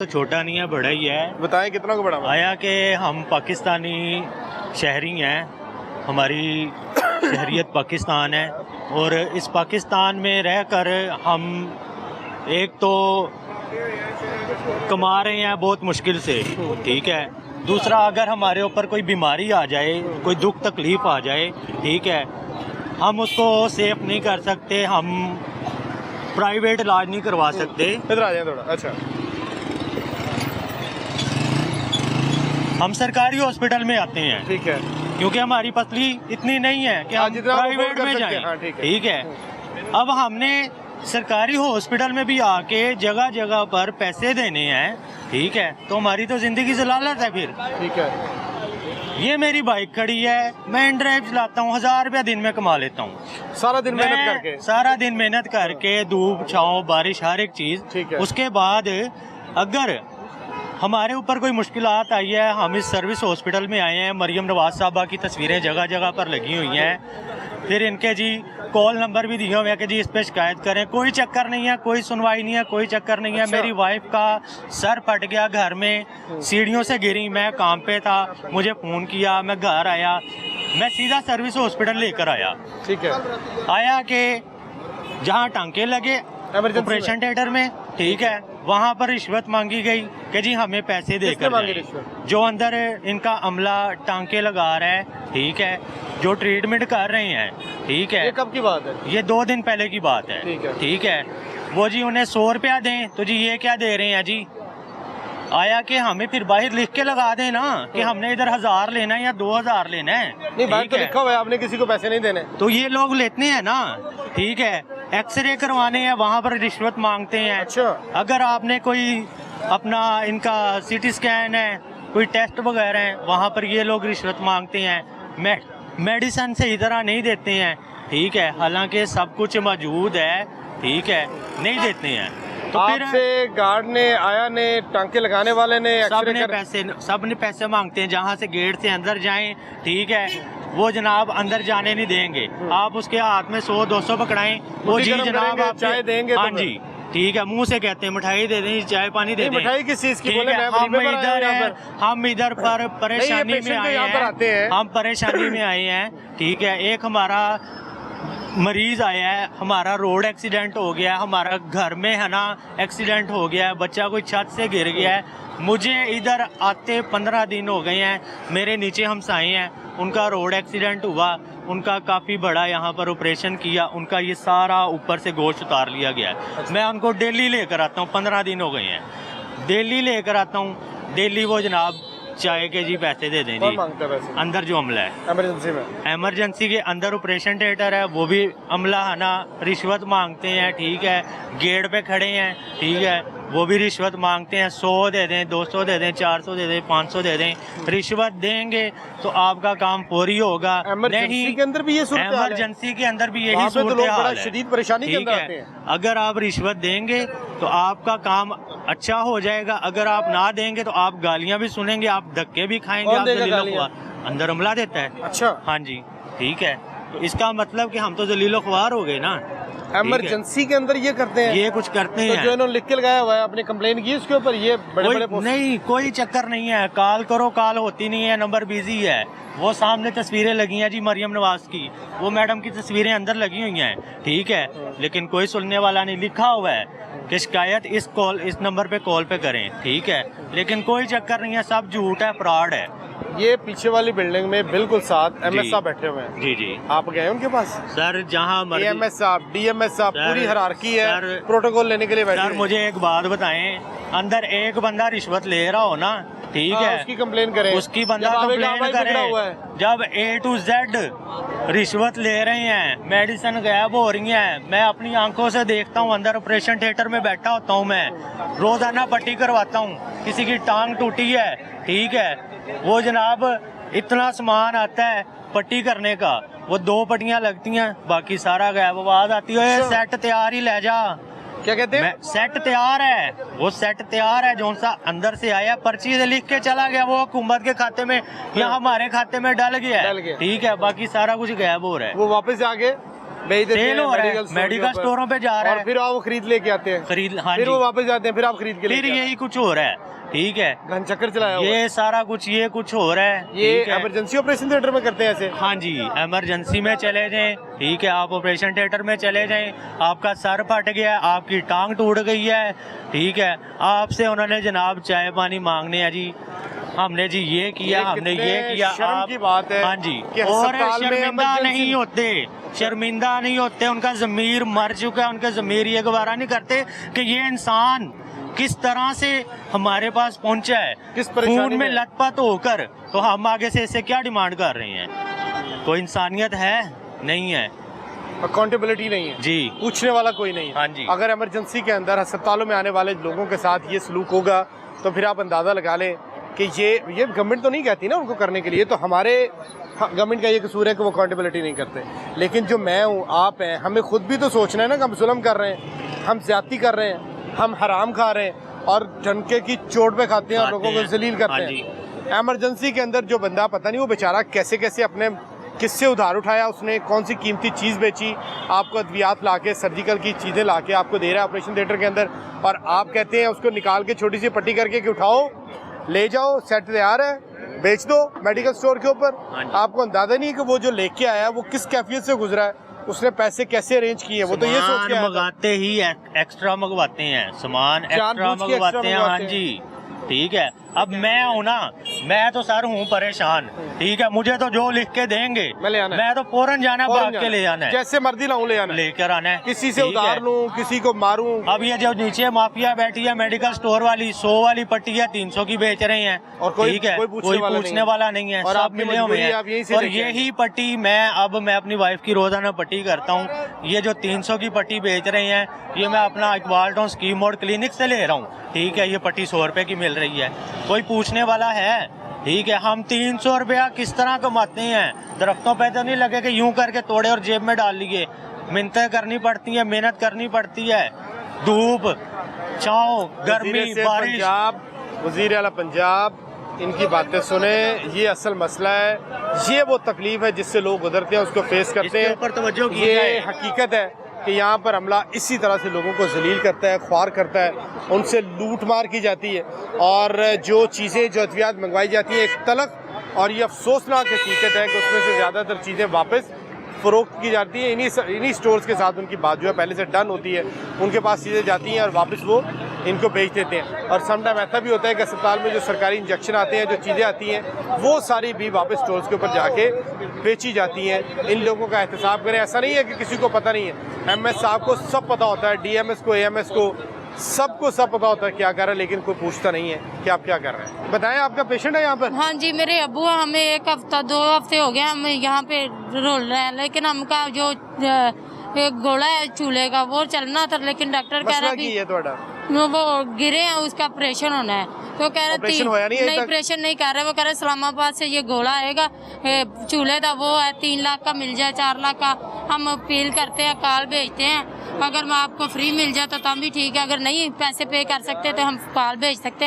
तो छोटा नहीं है, बड़ा ही है। बताएं कितना को बड़ा? आया कि हम पाकिस्तानी शहरी हैं, हमारी शहरियत पाकिस्तान है और इस पाकिस्तान में रहकर हम एक तो कमा रहे हैं बहुत मुश्किल से, ठीक है। दूसरा, अगर हमारे ऊपर कोई बीमारी आ जाए, कोई दुख तकलीफ आ जाए, ठीक है, हम उसको सेफ नहीं कर सकते, हम प्राइवेट इलाज नहीं करवा सकते। इधर आ जाए थोड़ा। अच्छा, हम सरकारी हॉस्पिटल में आते हैं, ठीक है, क्योंकि हमारी पसली इतनी नहीं है कि हम प्राइवेट में जाएं। हाँ, ठीक है। अब हमने सरकारी हॉस्पिटल में भी आके जगह जगह पर पैसे देने हैं, ठीक है, तो हमारी तो जिंदगी जलालत है फिर। ठीक है। ये मेरी बाइक खड़ी है, मैं इनड्राइव चलाता हूँ, 1000 रुपया दिन में कमा लेता हूँ। सारा दिन मेहनत करके? सारा दिन मेहनत करके, धूप छाँव बारिश हर एक चीज। ठीक है। उसके बाद अगर हमारे ऊपर कोई मुश्किलात आई है, हम इस सर्विस हॉस्पिटल में आए हैं, मरियम नवाज साहबा की तस्वीरें जगह जगह पर लगी हुई हैं, फिर इनके जी कॉल नंबर भी दिए हुए हैं कि जी इस पे शिकायत करें। कोई चक्कर नहीं है, कोई सुनवाई नहीं है, कोई चक्कर नहीं है। अच्छा। मेरी वाइफ का सर फट गया घर में, सीढ़ियों से गिरी, मैं काम पे था, मुझे फ़ोन किया, मैं घर आया, मैं सीधा सर्विस हॉस्पिटल लेकर आया। ठीक है। आया कि जहाँ टांके लगे ऑपरेशन थिएटर में, ठीक है, वहाँ पर रिश्वत मांगी गई कि जी हमें पैसे देकर जाएं। जो अंदर इनका अमला टांके लगा रहा है, ठीक है, जो ट्रीटमेंट कर रहे हैं, ठीक है। ये कब की बात है? ये 2 दिन पहले की बात है, ठीक है। वो जी उन्हें 100 रुपया दें, तो जी ये क्या दे रहे हैं जी। आया कि हमें फिर बाहर लिख के लगा दें ना कि हमने इधर 1000 लेना है या 2000 लेना है। नहीं, बाहर तो लिखा हुआ है आपने किसी को पैसे नहीं देने। तो ये लोग लेते हैं ना, ठीक है। एक्सरे करवाने हैं, वहाँ पर रिश्वत मांगते हैं। अच्छा। अगर आपने कोई अपना इनका सीटी स्कैन है, कोई टेस्ट वगैरह है, वहाँ पर ये लोग रिश्वत मांगते हैं। मेडिसिन सही तरह नहीं देते हैं, ठीक है, हालांकि सब कुछ मौजूद है, ठीक है, नहीं देते हैं। तो फिर आपसे गार्ड ने आया ने, टांके लगाने वाले ने, सब ने पैसे मांगते हैं। जहाँ से गेट से अंदर जाएं, ठीक है, वो जनाब अंदर जाने नहीं देंगे। आप उसके हाथ में 100-200 पकड़ाएं, वो जी जनाब आप चाय देंगे। हाँ जी, ठीक है, मुंह से कहते हैं मिठाई दे दें, चाय पानी दे दें। मिठाई किस चीज की? बोले हम इधर पर परेशानी में आए हैं, हम परेशानी में आए हैं, ठीक है। एक हमारा मरीज आया है, हमारा रोड एक्सीडेंट हो गया है, हमारा घर में है ना एक्सीडेंट हो गया है, बच्चा कोई छत से गिर गया है। मुझे इधर आते 15 दिन हो गए हैं। मेरे नीचे हमसाए हैं, उनका रोड एक्सीडेंट हुआ, उनका काफ़ी बड़ा यहाँ पर ऑपरेशन किया, उनका ये सारा ऊपर से गोश्त उतार लिया गया है। मैं उनको डेली लेकर आता हूँ, 15 दिन हो गए हैं, डेली लेकर आता हूँ। डेली वो जनाब चाय के जी पैसे दे दें जी। अंदर जो अमला है, इमरजेंसी के अंदर ऑपरेशन थिएटर है, वो भी अमला है ना रिश्वत मांगते हैं, ठीक है। गेट पे खड़े हैं, ठीक है, वो भी रिश्वत मांगते हैं। 100 दे दें, 200 दे दें, 400 दे दें, 500 दे दें। रिश्वत देंगे तो आपका काम पूरी होगा। इमरजेंसी के अंदर भी ये सूरत हाल है। इमरजेंसी के अंदर भी यही सूरत हाल है, शदीद परेशानी के अंदर आते हैं। अगर आप रिश्वत देंगे तो आपका काम अच्छा हो जाएगा, अगर आप ना देंगे तो आप गालियां भी सुनेंगे, आप धक्के भी खाएंगे। आप अंदर अमला देता है। अच्छा, हाँ जी, ठीक है। तो इसका मतलब कि हम तो जलीलो ख्वार हो गए ना। इमरजेंसी के अंदर ये करते हैं, ये कुछ करते हैं। तो जो इन्होंने लिख के लगाया हुआ है, आपने कंप्लेन की उसके ऊपर? ये बड़े नहीं, कोई चक्कर नहीं है, कॉल करो, कॉल होती नहीं है, नंबर बिजी है। वो सामने तस्वीरें लगी हैं जी मरियम नवाज की, वो मैडम की तस्वीरें अंदर लगी हुई हैं, ठीक है, लेकिन कोई सुनने वाला नहीं। लिखा हुआ है कि शिकायत इस नंबर पे कॉल पे करें, ठीक है, लेकिन कोई चक्कर नहीं है, सब झूठ है, फ्रॉड है। ये पीछे वाली बिल्डिंग में बिल्कुल साथ एमएस साहब बैठे हुए हैं। जी जी, आप गए उनके पास? सर जहाँ एमएस साहब, डीएमएस साहब, पूरी हायरार्की है, प्रोटोकॉल लेने के लिए बैठे। सर मुझे एक बात बताएं, अंदर एक बंदा रिश्वत ले रहा हो ना, ठीक है, उसकी कंप्लेन करें, उसकी बंदा कंप्लेन करे। जब A to Z रिश्वत ले रहे हैं, मेडिसिन गायब हो रही है, मैं अपनी आंखों से देखता हूँ, अंदर ऑपरेशन थिएटर में बैठा होता हूँ, मैं रोजाना पट्टी करवाता हूँ, किसी की टांग टूटी है, ठीक है, वो जनाब इतना सामान आता है पट्टी करने का, वो 2 पट्टियां लगती हैं, बाकी सारा गायब। आवाज आती है सेट तैयार ही ले जा। क्या कहते हैं? सेट तैयार है, वो सेट तैयार है, जो सा अंदर से आया, पर्ची से लिख के चला गया, वो हुकूमत के खाते में या हमारे खाते में डल गया है, ठीक है, बाकी सारा कुछ गायब हो रहा है। वो वापस जाके भेज देते सेल हैं हो रहा है, मेडिकल स्टोरों पे जा रहा है, और फिर आप वो खरीद लेके आते हैं, खरीद, हाँ फिर जी, वो वापस जाते हैं, फिर आप खरीद के फिर लेके आते हैं। यही कुछ हो रहा है, ठीक है, घन चक्कर चलाया हुआ है। ये सारा कुछ ये कुछ हो रहा है, ये ठीक है। इमरजेंसी ऑपरेशन थिएटर में करते हैं ऐसे? हाँ जी, इमरजेंसी में चले जाएं, ठीक है, आप ऑपरेशन थिएटर में चले जाएं, आपका सर फट गया है, आपकी टांग टूट गई है, ठीक है, आपसे उन्होंने जनाब चाय पानी मांगने हैं जी, हमने जी ये किया, हमने ये किया, शर्म की बात है हाँ जी, कि और अस्पताल में शर्मिंदा emergency- नहीं होते, शर्मिंदा नहीं होते, उनका ज़मीर मर चुका है, उनका ज़मीर ये गवारा नहीं करते कि ये इंसान किस तरह से हमारे पास पहुंचा है, किस परेशानी खून में में। लथपथ होकर, तो हम आगे से इससे क्या डिमांड कर रहे हैं? कोई इंसानियत है? नहीं है अकाउंटेबिलिटी नहीं है जी, पूछने वाला कोई नहीं है। हाँ जी। अगर इमरजेंसी के अंदर अस्पतालों में आने वाले लोगों के साथ ये सलूक होगा तो फिर आप अंदाज़ा लगा लें कि ये गवर्नमेंट तो नहीं कहती ना उनको करने के लिए, तो हमारे गवर्नमेंट का ये कसूर है कि वो अकाउंटेबिलिटी नहीं करते। लेकिन जो मैं हूँ, आप हैं, हमें खुद भी तो सोचना है ना कि हम जुल्म कर रहे हैं, हम ज्यादती कर रहे हैं, हम हराम खा रहे हैं और डंके की चोट पे खाते हैं और लोगों को जलील करते हैं। इमरजेंसी के अंदर जो बंदा, पता नहीं वो बेचारा कैसे कैसे अपने किससे उधार उठाया, उसने कौन सी कीमती चीज़ बेची, आपको अद्वियात ला के, सर्जिकल की चीज़ें ला के आपको दे रहा है ऑपरेशन थिएटर के अंदर, और आप कहते हैं उसको निकाल के छोटी सी पट्टी करके कि उठाओ ले जाओ, सेट तैयार है, बेच दो मेडिकल स्टोर के ऊपर। आपको अंदाजा नहीं है कि वो जो लेके आया है वो किस कैफियत से गुजरा है, उसने पैसे कैसे अरेंज किए, वो तो ये सोच के आया था। मंगाते ही एक्स्ट्रा मंगवाते हैं, सामान एक्स्ट्रा जानबूझ के एक्स्ट्रा मंगवाते हैं, हाँ जी, ठीक है। अब मैं हूँ ना, मैं तो सर हूँ परेशान, ठीक है, मुझे तो जो लिख के देंगे मैं तो फौरन जाना, भाग के ले आना है, जैसे मर्जी लाऊं ले आना, लेकर आना है, किसी से उधार लूं, किसी को मारूं। अब ये जो नीचे माफिया बैठी है मेडिकल स्टोर वाली, 100 वाली पट्टी है 300 की बेच रहे हैं, और कोई ठीक है, कोई पूछने वाला नहीं है, और सब आपकी मिले हुए मजबूरी हैं। आप यहीं से और लेके आए। यही पट्टी मैं अपनी वाइफ की रोजाना पट्टी करता हूँ, ये जो 300 की पट्टी बेच रहे हैं, ये मैं अपना Iqbal town scheme mode clinic से ले रहा हूँ, ठीक है, ये पट्टी 100 रुपए की मिल रही है, कोई पूछने वाला है, ठीक है। हम 300 रुपया किस तरह कमाते हैं, दरख्तों पे तो नहीं लगे कि यूं करके तोड़े और जेब में डाल लिए, मिन्नतें करनी पड़ती हैं, मेहनत करनी पड़ती है, धूप छाँव, गर्मी, बारिश। वज़ीर आला पंजाब, इनकी बातें सुने, ये असल मसला है, ये वो तकलीफ है जिससे लोग गुजरते हैं, उसको फेस करते हैं, ऊपर तवज्जो की ये जाए। हकीकत है कि यहाँ पर हमला इसी तरह से लोगों को जलील करता है, ख्वार करता है, उनसे लूट मार की जाती है, और जो चीज़ें जो अद्वियात मंगवाई जाती है एक तलख, और ये अफसोसनाक हकीकत है कि उसमें से ज़्यादातर चीज़ें वापस फ़रोख्त की जाती है, इन्हीं स्टोर्स के साथ उनकी बात जो है पहले से डन होती है, उनके पास चीज़ें जाती हैं और वापस वो इनको बेच देते हैं। और समटाइम ऐसा भी होता है कि अस्पताल में जो सरकारी इंजेक्शन आते हैं, जो चीज़ें आती हैं, वो सारी भी वापस स्टोर्स के ऊपर जाके बेची जाती हैं। इन लोगों का एहतसाब करें, ऐसा नहीं है कि किसी को पता नहीं है, एमएस साहब को सब पता होता है, डीएमएस को, एएमएस को, सबको सब पता होता है क्या कर रहा है, लेकिन कोई पूछता नहीं है कि आप क्या कर रहे हैं। बताएं, आपका पेशेंट है यहाँ पर? हाँ जी, मेरे अब्बू हैं, हमें 1 हफ्ता 2 हफ्ते हो गए हम यहाँ पे रोल रहे हैं, लेकिन हमका जो एक गोला है चूल्हे का वो चलना था, लेकिन डॉक्टर कह रहा है वो गिरे हैं, उसका ऑपरेशन होना है, तो कह रहे नहीं ऑपरेशन नहीं कर रहे, वो कह रहे इस्लामाबाद से ये गोला आएगा, चूल्हे का वो है 3 लाख का मिल जाए, 4 लाख का हम अपील करते हैं, कॉल भेजते हैं, अगर मैं आपको फ्री मिल जाए तो तब भी ठीक है, अगर नहीं पैसे पे कर सकते तो हम कॉल भेज सकते हैं।